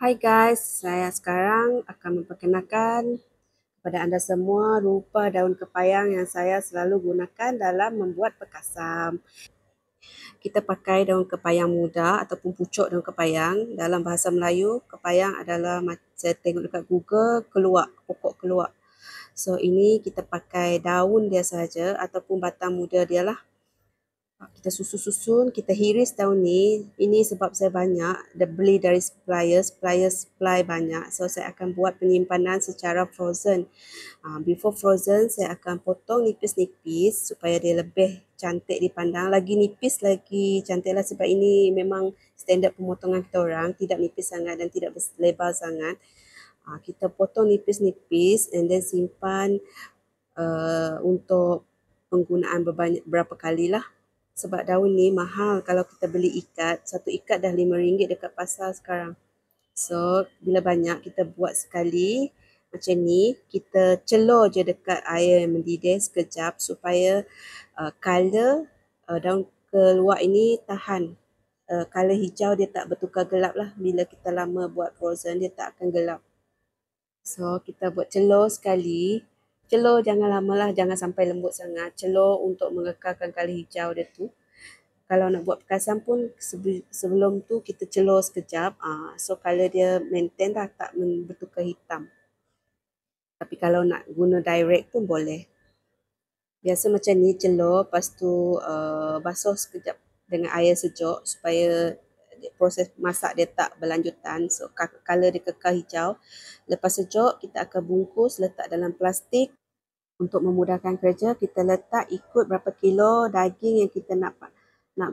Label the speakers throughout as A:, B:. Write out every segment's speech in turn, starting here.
A: Hai guys, saya sekarang akan memperkenalkan kepada anda semua rupa daun kepayang yang saya selalu gunakan dalam membuat perkasam. Kita pakai daun kepayang muda ataupun pucuk daun kepayang. Dalam bahasa Melayu, kepayang adalah, saya tengok dekat Google, keluak, pokok keluak. So ini kita pakai daun dia sahaja ataupun batang muda dia lah. Kita susun-susun, kita hiris daun ni. Ini sebab saya banyak beli dari supplier supply banyak. So saya akan buat penyimpanan secara frozen. Before frozen, saya akan potong nipis-nipis supaya dia lebih cantik dipandang. Lagi nipis lagi cantik lah, sebab ini memang standard pemotongan kita orang. Tidak nipis sangat dan tidak lebar sangat. Kita potong nipis-nipis and then simpan untuk penggunaan berapa kali lah. Sebab daun ni mahal kalau kita beli ikat. Satu ikat dah RM5 dekat pasar sekarang. So, bila banyak kita buat sekali macam ni, kita celur je dekat air yang mendidih sekejap supaya color daun keluak ini tahan. Color hijau dia tak bertukar gelap lah. Bila kita lama buat frozen, dia tak akan gelap. So, kita buat celur sekali. Celur jangan lama lah, jangan sampai lembut sangat. Celur untuk mengekalkan color hijau dia tu. Kalau nak buat perkasam pun sebelum tu kita celur sekejap. So color dia maintain dah, tak bertukar hitam. Tapi kalau nak guna direct pun boleh. Biasa macam ni celur, lepas tu basuh sekejap dengan air sejuk supaya proses masak dia tak berlanjutan. So color dia kekal hijau. Lepas sejuk kita akan bungkus, letak dalam plastik. Untuk memudahkan kerja, kita letak ikut berapa kilo daging yang kita nak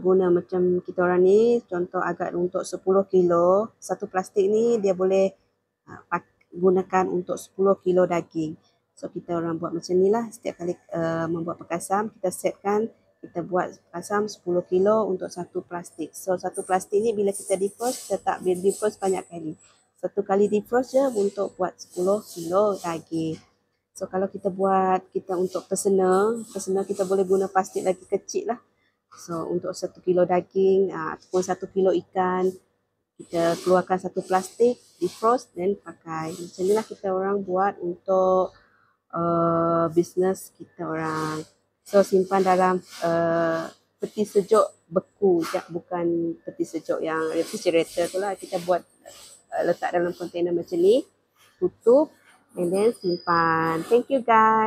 A: guna. Macam kita orang ni, contoh agak untuk 10 kilo, satu plastik ni dia boleh gunakan untuk 10 kilo daging. So kita orang buat macam ni lah, setiap kali membuat perkasam, kita setkan, kita buat perkasam 10 kilo untuk satu plastik. So satu plastik ni bila kita defrost, kita tak defrost banyak kali. Satu kali defrost je untuk buat 10 kilo daging. So kalau kita buat untuk personal kita boleh guna plastik lagi kecil lah. So untuk 1 kilo daging ataupun 1 kilo ikan, kita keluarkan satu plastik, defrost dan pakai. Macam inilah kita orang buat untuk bisnes kita orang. So simpan dalam peti sejuk beku, bukan peti sejuk yang refrigerator tu lah. Kita buat letak dalam kontainer macam ni, tutup and then simpan. Thank you guys.